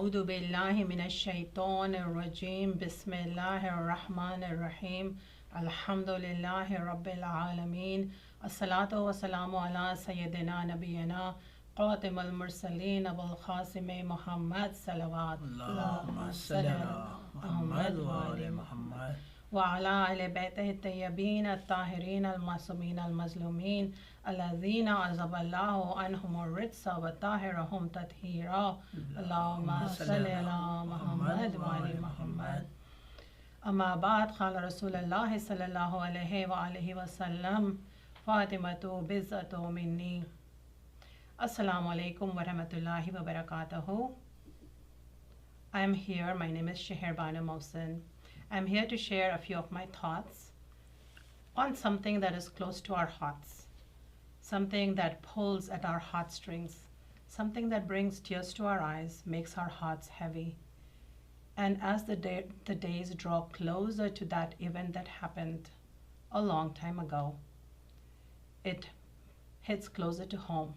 أعوذ بالله من الشيطان الرجيم بسم الله الرحمن الرحيم الحمد لله رب العالمين الصلاة والسلام على سيدنا نبينا قاتم المرسلين أبو القاسم محمد صلوات اللهم صل على محمد وآل محمد وعلى آل بيته الطيبين الطاهرين المعصومين المظلومين الذين عذب الله عنهم الرجس وطهرهم تطهيرا اللهم صل على محمد وآل محمد أما بعد قال رسول الله صلى الله عليه وآله وسلم فاطمة بضعة مني. Assalamu alaikum wa rahmatullahi wa barakatuhu. I'm here, my name is Seherbano Mohsin. I'm here to share a few of my thoughts on something that is close to our hearts, something that pulls at our heartstrings, something that brings tears to our eyes, makes our hearts heavy. And as the days draw closer to that event that happened a long time ago, it hits closer to home.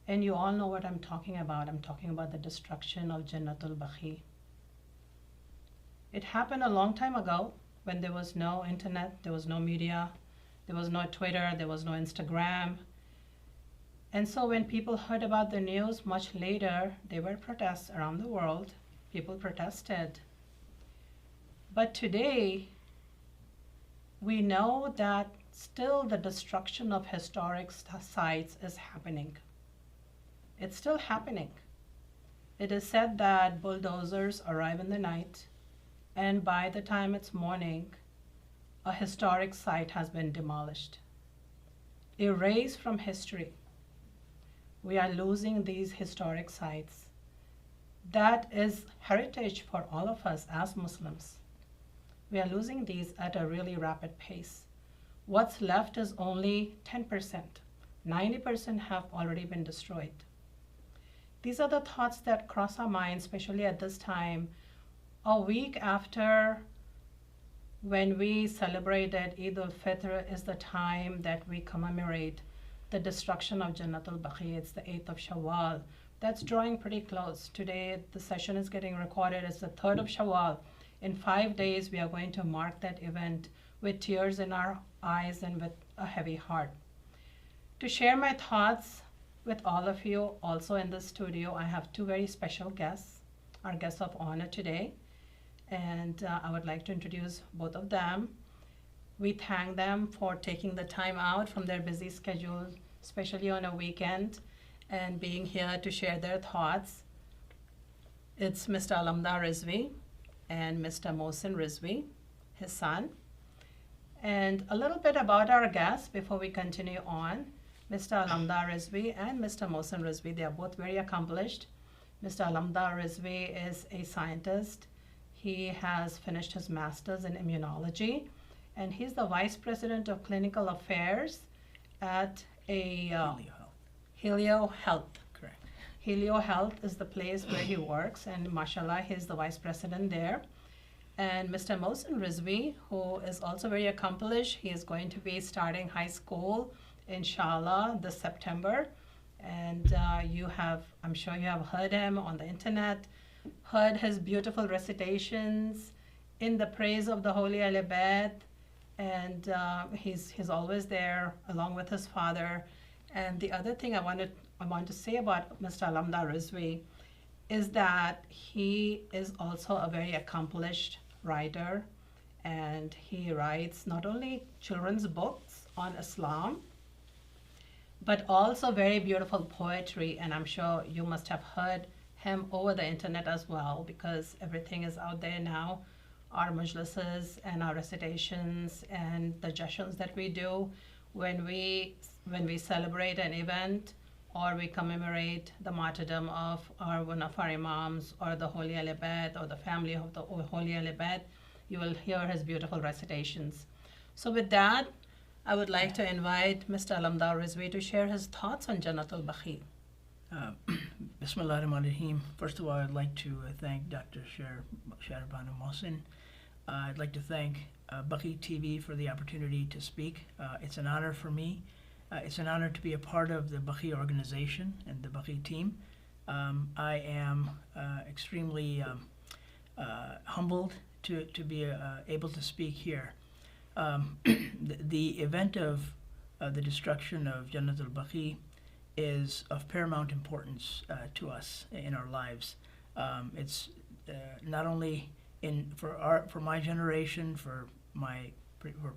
And you all know what I'm talking about. I'm talking about the destruction of Jannatul Baqee. It happened a long time ago when there was no internet, there was no media, there was no Twitter, there was no Instagram. And so when people heard about the news much later, there were protests around the world. People protested. But today, we know that still the destruction of historic sites is happening. It's still happening. It is said that bulldozers arrive in the night, and by the time it's morning, a historic site has been demolished, erased from history. We are losing these historic sites. That is heritage for all of us as Muslims. We are losing these at a really rapid pace. What's left is only 10%. 90% have already been destroyed. These are the thoughts that cross our minds, especially at this time, a week after when we celebrated Eid al-Fitr is the time that we commemorate the destruction of Jannatul Baqee. It's the 8th of Shawwal. That's drawing pretty close. Today, the session is getting recorded. It's the 3rd of Shawwal. In 5 days, we are going to mark that event with tears in our eyes and with a heavy heart. To share my thoughts with all of you, also in the studio, I have two very special guests, our guests of honor today. And I would like to introduce both of them. We thank them for taking the time out from their busy schedule, especially on a weekend, and being here to share their thoughts. It's Mr. Alamdar Rizvi and Mr. Mohsin Rizvi, his son. And a little bit about our guests before we continue on. Mr. Alamdar Rizvi and Mr. Mohsin Rizvi, they are both very accomplished. Mr. Alamdar Rizvi is a scientist. He has finished his master's in immunology, and he's the vice president of clinical affairs at Helio Health. Correct. Helio Health is the place where he works, and mashallah, he's the vice president there. And Mr. Mohsin Rizvi, who is also very accomplished, he is going to be starting high school, inshallah, this September. And I'm sure you have heard him on the internet, heard his beautiful recitations in the praise of the Holy Al-Bayt, and he's always there along with his father. And the other thing I want to say about Mr. Alamdar Rizvi is that he is also a very accomplished writer, and he writes not only children's books on Islam, but also very beautiful poetry, and I'm sure you must have heard him over the internet as well, because everything is out there now. Our majlises and our recitations and the jashuns that we do when we celebrate an event or we commemorate the martyrdom of one of our imams or the Holy Al-Bayt or the family of the Holy Al-Bayt, you will hear his beautiful recitations. So with that, I would like to invite Mr. Alamdar Rizvi to share his thoughts on Jannatul Baqee. Bismillah ar-Rahman ar-Rahim. First of all, I'd like to thank Dr. Seherbano Mohsin. I'd like to thank Baqee TV for the opportunity to speak. It's an honor for me. It's an honor to be a part of the Baqee Organization and the Baqee team. I am extremely humbled to be able to speak here. The event of the destruction of Jannatul Baqee is of paramount importance to us in our lives. It's not only for my generation, for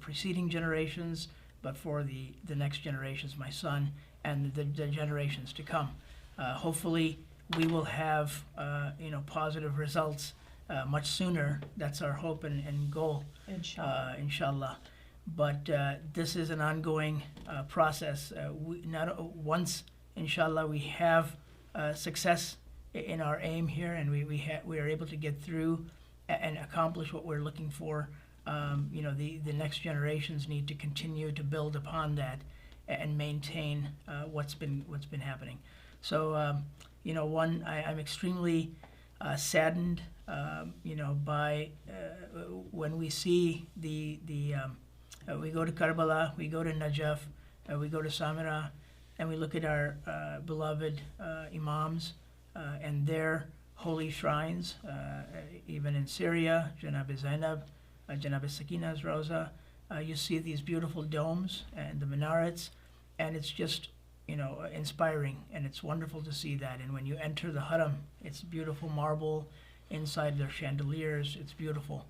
preceding generations, but for the next generations, my son, and the generations to come. Hopefully, we will have positive results much sooner. That's our hope and goal, inshallah. But this is an ongoing process. Once, inshallah, we have success in our aim here, and we are able to get through and accomplish what we're looking for. The next generations need to continue to build upon that and maintain what's been happening. So, I'm extremely saddened, by when we see we go to Karbala, we go to Najaf, we go to Samira, and we look at our beloved imams and their holy shrines, even in Syria, Janab Zainab, Janab Sakina's Rosa. You see these beautiful domes and the minarets, and it's just inspiring, and it's wonderful to see that. And when you enter the haram, it's beautiful marble inside their chandeliers. It's beautiful.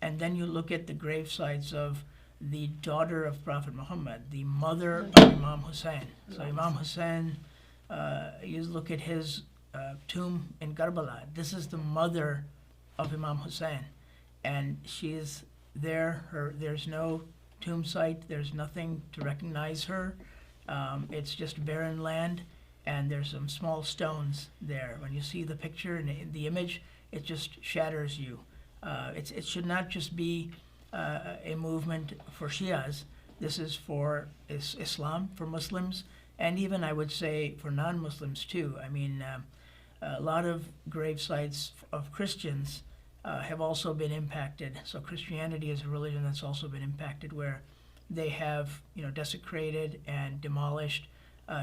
And then you look at the grave sites of the daughter of Prophet Muhammad, the mother of Imam Hussein. So Imam Hussein, you look at his tomb in Karbala. This is the mother of Imam Hussein, and she is there. There's no tomb site. There's nothing to recognize her. It's just barren land, and there's some small stones there. When you see the picture and the image, it just shatters you. It should not just be a movement for Shias. This is for Islam, for Muslims, and even I would say for non-Muslims too. I mean, a lot of grave sites of Christians have also been impacted. So Christianity is a religion that's also been impacted, where they have desecrated and demolished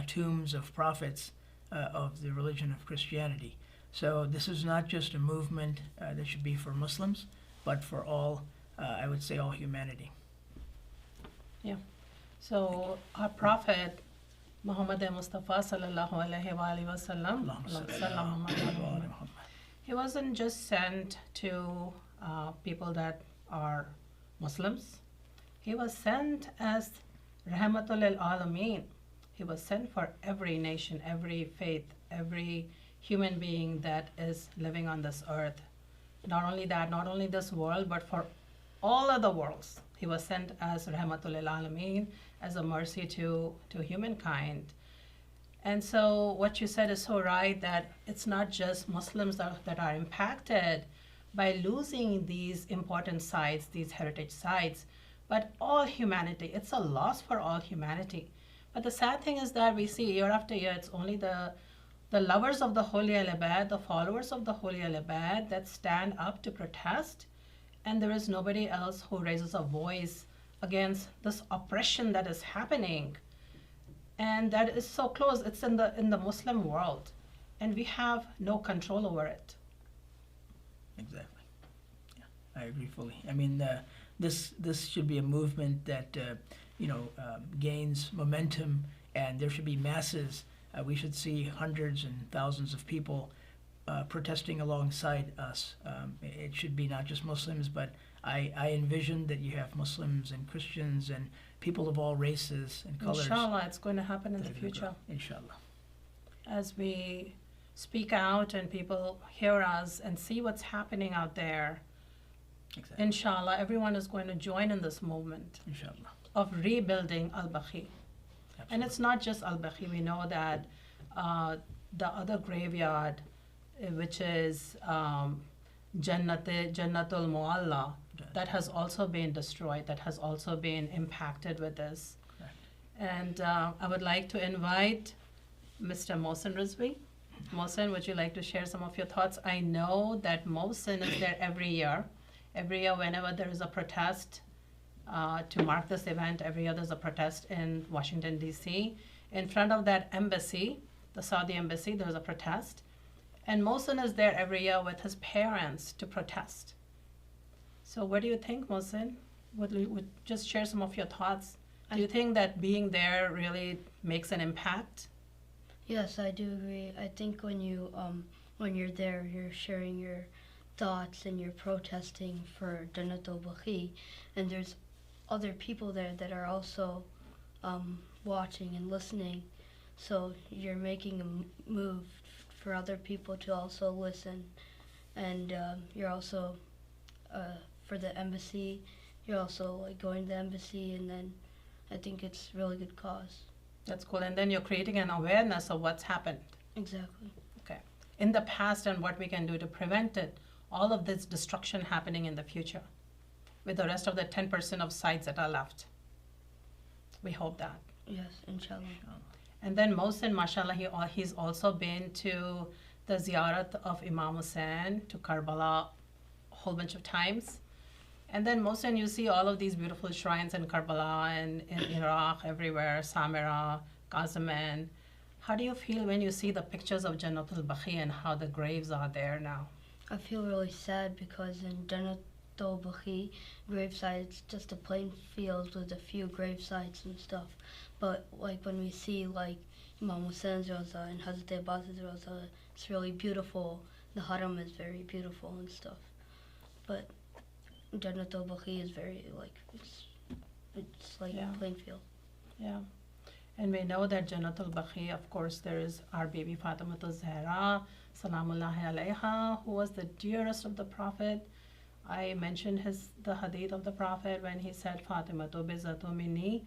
tombs of prophets of the religion of Christianity. So this is not just a movement that should be for Muslims, but for all, I would say, all humanity. Yeah. So our Prophet Muhammad Mustafa sallallahu alaihi wa sallam, he wasn't just sent to people that are Muslims. He was sent as Rahmatul lil Alameen. He was sent for every nation, every faith, every human being that is living on this earth. Not only that, not only this world, but for all other worlds. He was sent as Rahmatul lil Alameen, as a mercy to humankind. And so what you said is so right, that it's not just Muslims that are impacted by losing these important sites, these heritage sites, but all humanity. It's a loss for all humanity. But the sad thing is that we see year after year, it's only the lovers of the Holy Al-Abad, the followers of the Holy Al-Abad, that stand up to protest, and there is nobody else who raises a voice against this oppression that is happening. And that is so close. It's in the Muslim world, and we have no control over it. Exactly. Yeah, I agree fully. I mean, this should be a movement that gains momentum, and there should be masses. We should see hundreds and thousands of people protesting alongside us. It should be not just Muslims, but I envision that you have Muslims and Christians and people of all races and colors. Inshallah, it's going to happen in the future. Inshallah. As we speak out and people hear us and see what's happening out there, Exactly. inshallah, everyone is going to join in this movement Inshallah. of rebuilding Al-Baqee. And it's not just Al-Baqee. We know that the other graveyard, which is Jannatul Mualla, that has also been destroyed, that has also been impacted with this. Correct. And I would like to invite Mr. Mohsin Rizvi. Mohsin, would you like to share some of your thoughts? I know that Mohsin is there every year. Every year, whenever there is a protest to mark this event, every year there's a protest in Washington, D.C. In front of that embassy, the Saudi embassy, there's a protest. And Mohsin is there every year with his parents to protest. So what do you think, Mohsin? Would just share some of your thoughts. Do you think that being there really makes an impact? Yes, I do agree. I think when you're there, you're sharing your thoughts and you're protesting for Jannatul Baqee, and there's other people there that are also watching and listening. So you're making a move for other people to also listen, and you're also for the embassy. You're also like going to the embassy, and then I think it's a really good cause. That's cool. And then you're creating an awareness of what's happened. Exactly. Okay. In the past and what we can do to prevent it, all of this destruction happening in the future with the rest of the 10% of sites that are left. We hope that. Yes, inshallah. And then Mohsin, mashallah, he's also been to the ziyarat of Imam Hussein to Karbala a whole bunch of times. And then Mohsin, you see all of these beautiful shrines in Karbala and in Iraq, everywhere, Samira, Qaziman. How do you feel when you see the pictures of Jannatul Baqee and how the graves are there now? I feel really sad because in Jannatul Baqee gravesite, it's just a plain field with a few grave sites and stuff. But like when we see like Imam Hussein's Roza and Hazrat Abbas's Roza, it's really beautiful. The Haram is very beautiful and stuff. But Jannatul Baqee is very like it's like Yeah. a plain field. Yeah. And we know that Jannatul Baqee, of course, there is our baby Fatimatul Zahra, Salamullahi alayha, who was the dearest of the Prophet. I mentioned the hadith of the Prophet when he said, Fatimatu bizatu minni.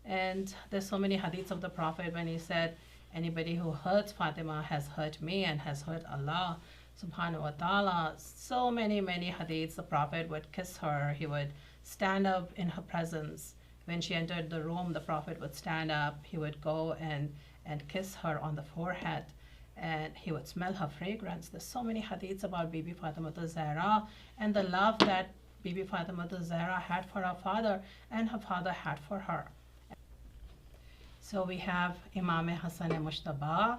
And there's so many hadiths of the Prophet when he said, anybody who hurts Fatima has hurt me and has hurt Allah subhanahu wa ta'ala. So many hadiths. The Prophet would kiss her. He would stand up in her presence. When she entered the room, the Prophet would stand up. He would go and kiss her on the forehead. And he would smell her fragrance. There's so many hadiths about Bibi Fatimatul Zahra and the love that Bibi Fatimatul Zahra had for her father and her father had for her. So we have Imam Hassan Mushtaba,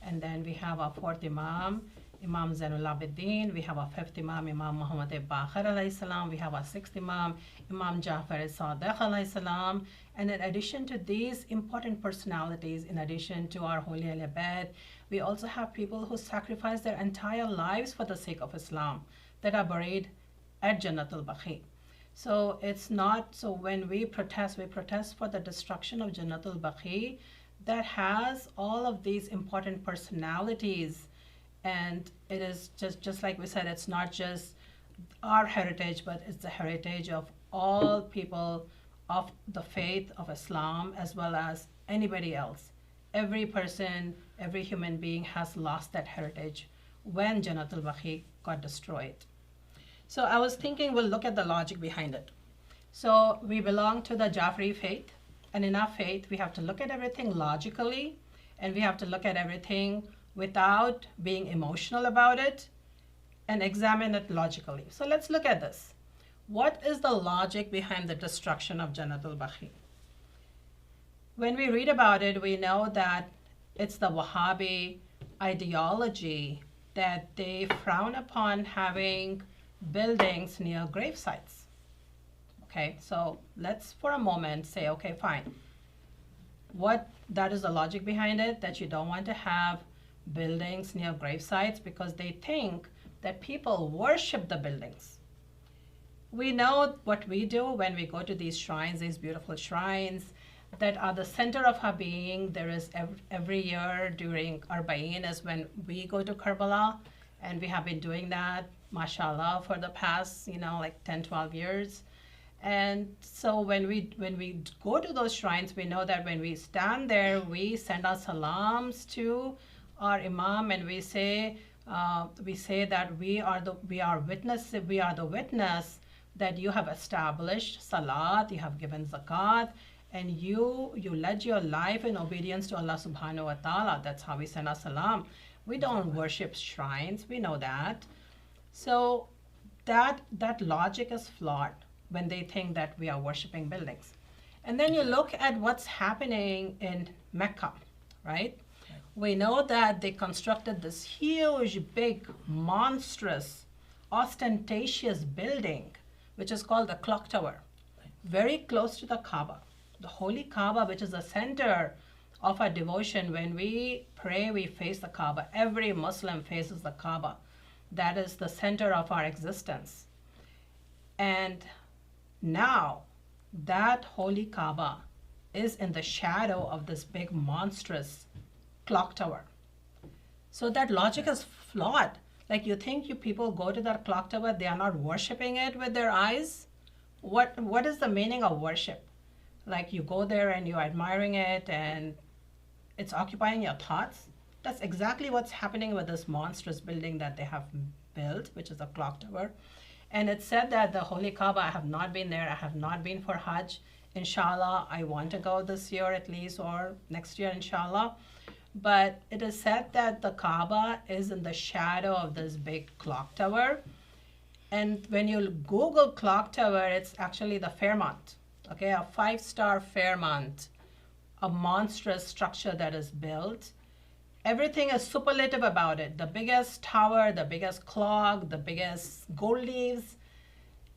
and then we have our fourth Imam, Imam Zainul Abidin. We have our fifth Imam, Imam Muhammad Baqir alayhi salam. We have our sixth Imam, Imam Jafar Sadiq alayhi salam. And in addition to these important personalities, in addition to our holy al-abad, we also have people who sacrifice their entire lives for the sake of Islam that are buried at Jannatul Baqee. So it's not, so when we protest for the destruction of Jannatul Baqee that has all of these important personalities. And it is just like we said, it's not just our heritage, but it's the heritage of all people of the faith of Islam as well as anybody else. Every person, every human being has lost that heritage when Jannatul Baqee got destroyed. So I was thinking we'll look at the logic behind it. So we belong to the Jafri faith, and in our faith we have to look at everything logically, and we have to look at everything without being emotional about it and examine it logically. So let's look at this. What is the logic behind the destruction of Jannatul Baqee? When we read about it, we know that it's the Wahhabi ideology that they frown upon having buildings near grave sites. Okay, so let's for a moment say, okay, fine. That is the logic behind it, that you don't want to have buildings near grave sites because they think that people worship the buildings. We know what we do when we go to these shrines, these beautiful shrines that are the center of our being. There is every year during Arba'in is when we go to Karbala, and we have been doing that, mashallah, for the past, like 10, 12 years. And so when we go to those shrines, we know that when we stand there, we send our salams to our imam, and we say that we are the witness that you have established salat, you have given zakat, and you led your life in obedience to Allah subhanahu wa ta'ala. That's how we send our salam. We don't worship shrines, we know that. So that logic is flawed when they think that we are worshiping buildings. And then you look at what's happening in Mecca, right? we know that they constructed this huge, big, monstrous, ostentatious building, which is called the Clock Tower, very close to the Kaaba. The Holy Kaaba, which is the center of our devotion. When we pray, we face the Kaaba. Every Muslim faces the Kaaba. That is the center of our existence. And now that Holy Kaaba is in the shadow of this big, monstrous clock tower. So that logic is flawed. Like, you think you people go to that clock tower, they are not worshiping it with their eyes? What is the meaning of worship? Like, you go there and you're admiring it and it's occupying your thoughts? That's exactly what's happening with this monstrous building that they have built, which is a clock tower. And it said that the Holy Kaaba, I have not been there, I have not been for Hajj. Inshallah, I want to go this year at least, or next year, inshallah. But it is said that the Kaaba is in the shadow of this big clock tower. And when you Google clock tower, it's actually the Fairmont, okay, a 5-star Fairmont, a monstrous structure that is built. Everything is superlative about it. The biggest tower, the biggest clock, the biggest gold leaves.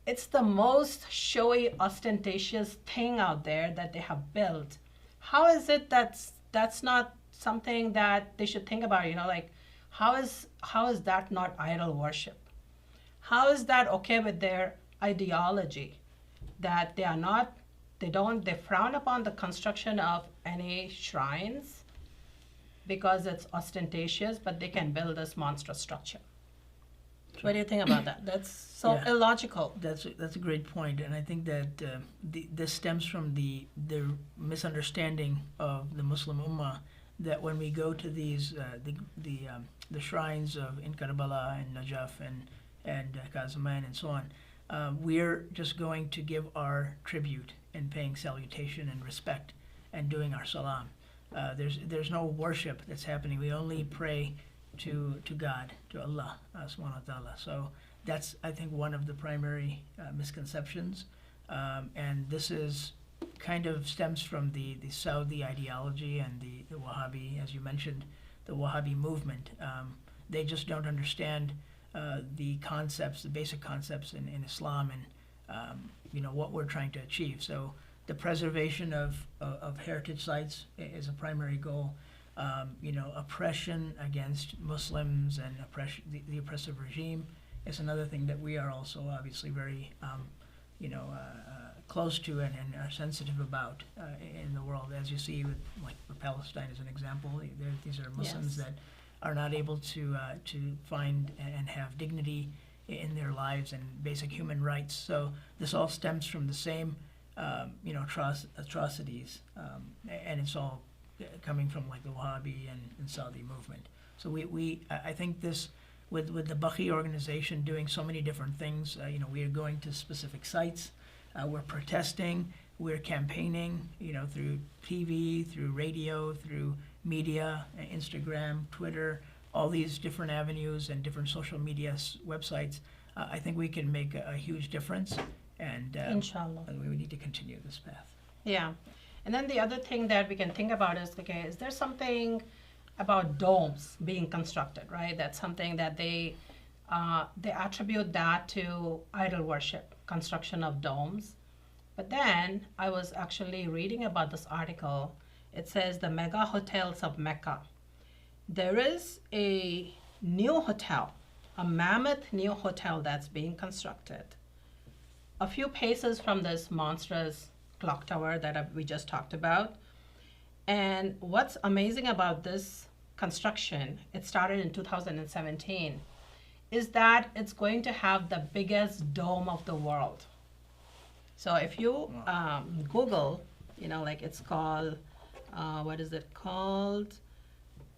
It's the most showy, ostentatious thing out there that they have built. How is it that's not something that they should think about? You know, like, how is that not idol worship? How is that okay with their ideology? That they frown upon the construction of any shrines because it's ostentatious, but they can build this monstrous structure. What do you think about that? That's so illogical. That's a great point, and I think that this stems from the misunderstanding of the Muslim Ummah, that when we go to these the shrines in Karbala and Najaf and Kazaman and so on, we're just going to give our tribute and paying salutation and respect and doing our salam. There's no worship that's happening. We only pray to God, to Allah subhanahu wa ta'ala. So that's, I think, one of the primary misconceptions. And this is kind of stems from the Saudi ideology and the Wahhabi, as you mentioned, the Wahhabi movement. They just don't understand the concepts, the basic concepts in Islam, and what we're trying to achieve. So the preservation of heritage sites is a primary goal. Oppression against Muslims and the oppressive regime is another thing that we are also obviously very close to and are sensitive about in the world. As you see with Palestine as an example, these are Muslims that are not able to find and have dignity in their lives and basic human rights. So this all stems from the same atrocities, and it's all coming from the Wahhabi and Saudi movement. So I think this, with the Baqee Organization doing so many different things, we are going to specific sites, we're protesting, we're campaigning, through TV, through radio, through media, Instagram, Twitter, all these different avenues and different social media websites. I think we can make a huge difference, and Inshallah. We need to continue this path. Yeah. And then the other thing that we can think about is, okay, is there something about domes being constructed, right? That's something that they attribute that to idol worship, construction of domes. But then I was actually reading about this article. It says the mega hotels of Mecca. There is a new hotel, a mammoth new hotel that's being constructed a few paces from this monstrous clock tower that we just talked about. And what's amazing about this construction, it started in 2017, is that it's going to have the biggest dome of the world. So if you Google, it's called, what is it called?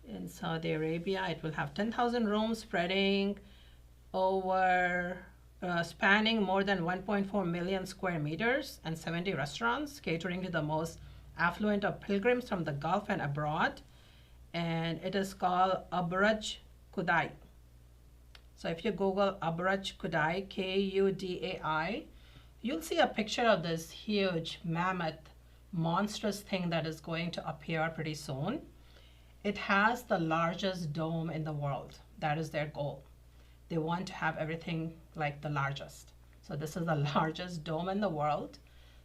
In Saudi Arabia, it will have 10,000 rooms spreading over, spanning more than 1.4 million square meters and 70 restaurants, catering to the most affluent of pilgrims from the Gulf and abroad. And it is called Abraj Kudai. So if you Google Abraj Kudai, Kudai, you'll see a picture of this huge, mammoth, monstrous thing that is going to appear pretty soon. it has the largest dome in the world. That is their goal. They want to have everything like the largest. So this is the largest dome in the world.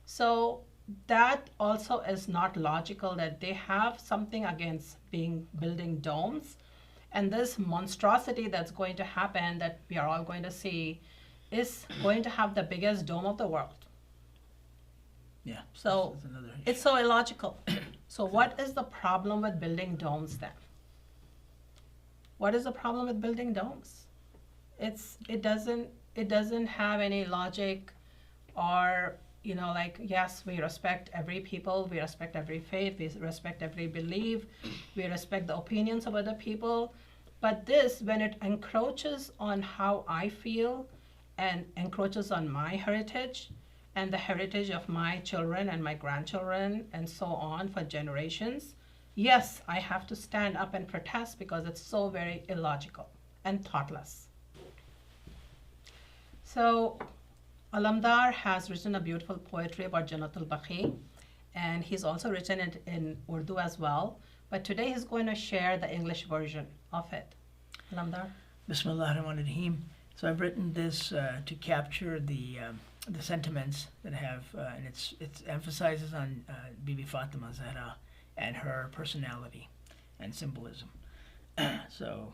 So that also is not logical that they have something against building domes. And this monstrosity that's going to happen that we are all going to see is going to have the biggest dome of the world. Yeah. So it's so illogical. So what is the problem with building domes then? What is the problem with building domes? It doesn't have any logic, or like, yes, we respect every people, we respect every faith, we respect every belief, we respect the opinions of other people, but this, when it encroaches on how I feel and encroaches on my heritage and the heritage of my children and my grandchildren and so on for generations, yes, I have to stand up and protest because it's so very illogical and thoughtless. So Alamdar has written a beautiful poetry about Jannatul Baqee, and he's also written it in Urdu as well. But today he's going to share the English version of it. Alamdar. Bismillahirrahmanirrahim. So I've written this to capture the sentiments that have, and it emphasizes on Bibi Fatima Zahra and her personality and symbolism. So,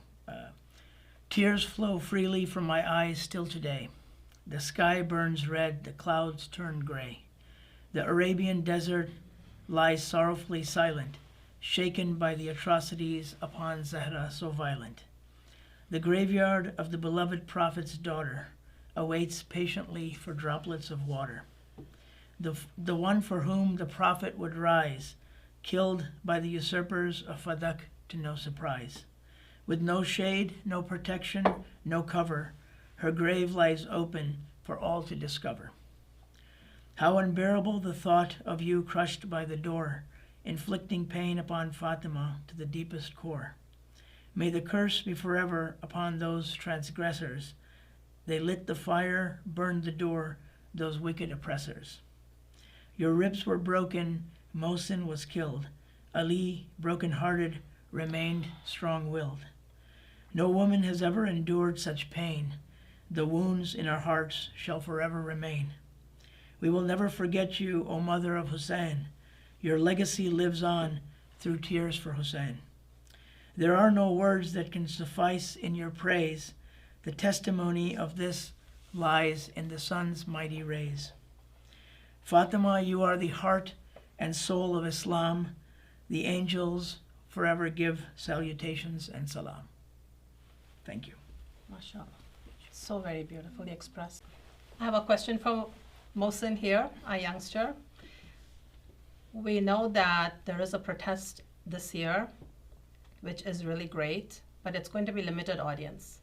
tears flow freely from my eyes still today. The sky burns red, the clouds turn gray. The Arabian desert lies sorrowfully silent, shaken by the atrocities upon Zahra so violent. The graveyard of the beloved Prophet's daughter awaits patiently for droplets of water. The one for whom the Prophet would rise, killed by the usurpers of Fadak to no surprise. With no shade, no protection, no cover, her grave lies open for all to discover. How unbearable the thought of you crushed by the door, inflicting pain upon Fatima to the deepest core. May the curse be forever upon those transgressors. They lit the fire, burned the door, those wicked oppressors. Your ribs were broken, Mohsin was killed. Ali, broken-hearted, remained strong-willed. No woman has ever endured such pain. The wounds in our hearts shall forever remain. We will never forget you, O mother of Hussein. Your legacy lives on through tears for Hussein. There are no words that can suffice in your praise. The testimony of this lies in the sun's mighty rays. Fatima, you are the heart and soul of Islam. The angels forever give salutations and salam. Thank you. MashaAllah. So very beautifully expressed. I have a question for Mohsin here, a youngster. We know that there is a protest this year, which is really great, but it's going to be limited audience.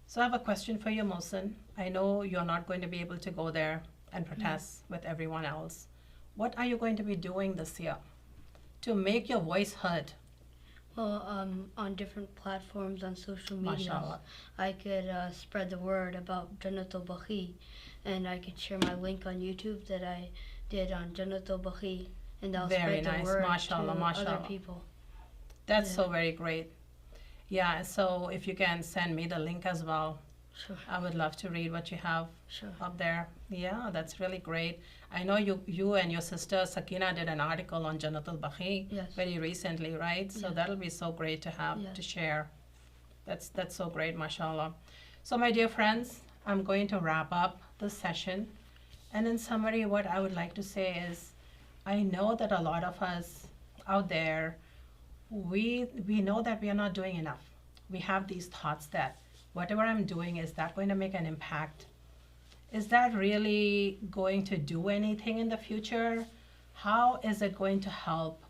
So I have a question for you, Mohsin. I know you're not going to be able to go there and protest with everyone else. What are you going to be doing this year to make your voice heard? Well, on different platforms on social media, MashaAllah. I could spread the word about Jannatul Baqee, and I could share my link on YouTube that I did on Jannatul Baqee, and I'll Very spread nice. the word MashaAllah, to other MashaAllah. people. That's Yeah. so very great. Yeah, so if you can send me the link as well, Sure, I would love to read what you have sure. up there. Yeah, that's really great. I know you and your sister Sakina did an article on Jannatul Baqee Yes. very recently, right? So Yes. that'll be so great to have Yes. to share. That's so great, mashallah. So my dear friends, I'm going to wrap up this session. And in summary, what I would like to say is, I know that a lot of us out there, we know that we are not doing enough. We have these thoughts that whatever I'm doing, is that going to make an impact? Is that really going to do anything in the future? How is it going to help?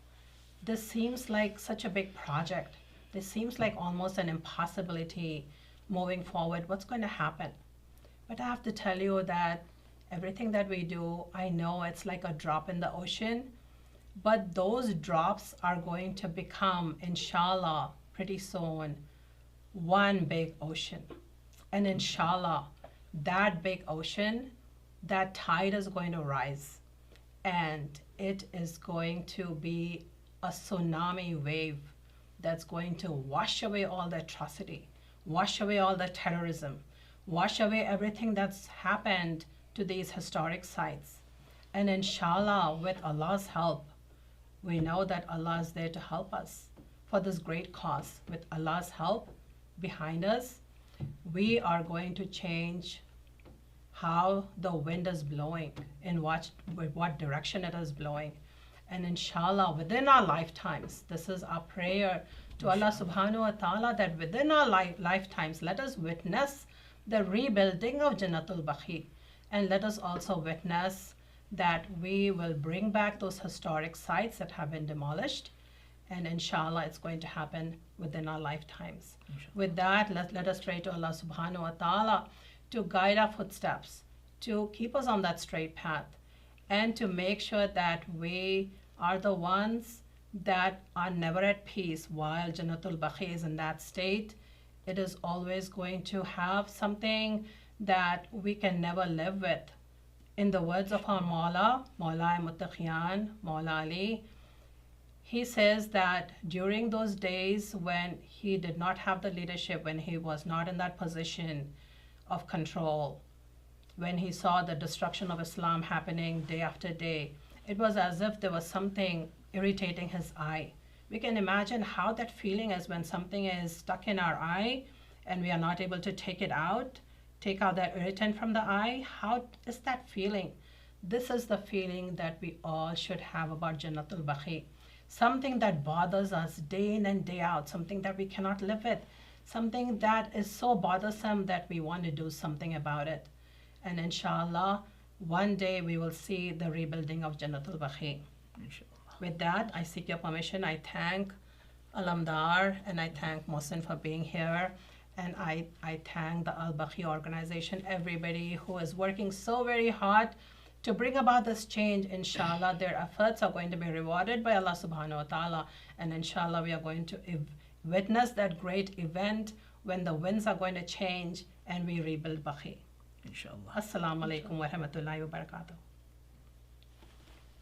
This seems like such a big project. This seems like almost an impossibility moving forward. What's going to happen? But I have to tell you that everything that we do, I know it's like a drop in the ocean, but those drops are going to become, inshallah, pretty soon, one big ocean. And inshallah, that big ocean, that tide is going to rise, and it is going to be a tsunami wave that's going to wash away all the atrocity, wash away all the terrorism, wash away everything that's happened to these historic sites. And inshallah, with Allah's help, we know that Allah is there to help us for this great cause. With Allah's help behind us, we are going to change how the wind is blowing, in what direction it is blowing. And inshallah, within our lifetimes, this is our prayer to Allah subhanahu wa ta'ala, that within our lifetimes, let us witness the rebuilding of Jannatul Baqee. And let us also witness that we will bring back those historic sites that have been demolished. And inshallah, it's going to happen within our lifetimes. With that, let us pray to Allah subhanahu wa ta'ala to guide our footsteps, to keep us on that straight path, and to make sure that we are the ones that are never at peace while Jannatul Baqee is in that state. It is always going to have something that we can never live with. In the words of our Mawla Muttaqiyan, Mawla Ali, he says that during those days when he did not have the leadership, when he was not in that position of control, when he saw the destruction of Islam happening day after day, it was as if there was something irritating his eye. We can imagine how that feeling is when something is stuck in our eye and we are not able to take out that irritant from the eye. How is that feeling? This is the feeling that we all should have about Jannatul Baqee. Something that bothers us day in and day out, something that we cannot live with, something that is so bothersome that we want to do something about it. And inshallah, one day we will see the rebuilding of Jannatul Baqee. With that, I seek your permission. I thank Alamdar and I thank Mohsin for being here. And I thank the Baqee Organization, everybody who is working so very hard to bring about this change. Inshallah, their efforts are going to be rewarded by Allah subhanahu wa ta'ala. And inshallah, we are going to witness that great event when the winds are going to change and we rebuild Baqee. Inshallah. Assalamu alaikum wa rahmatullahi wa barakatuh.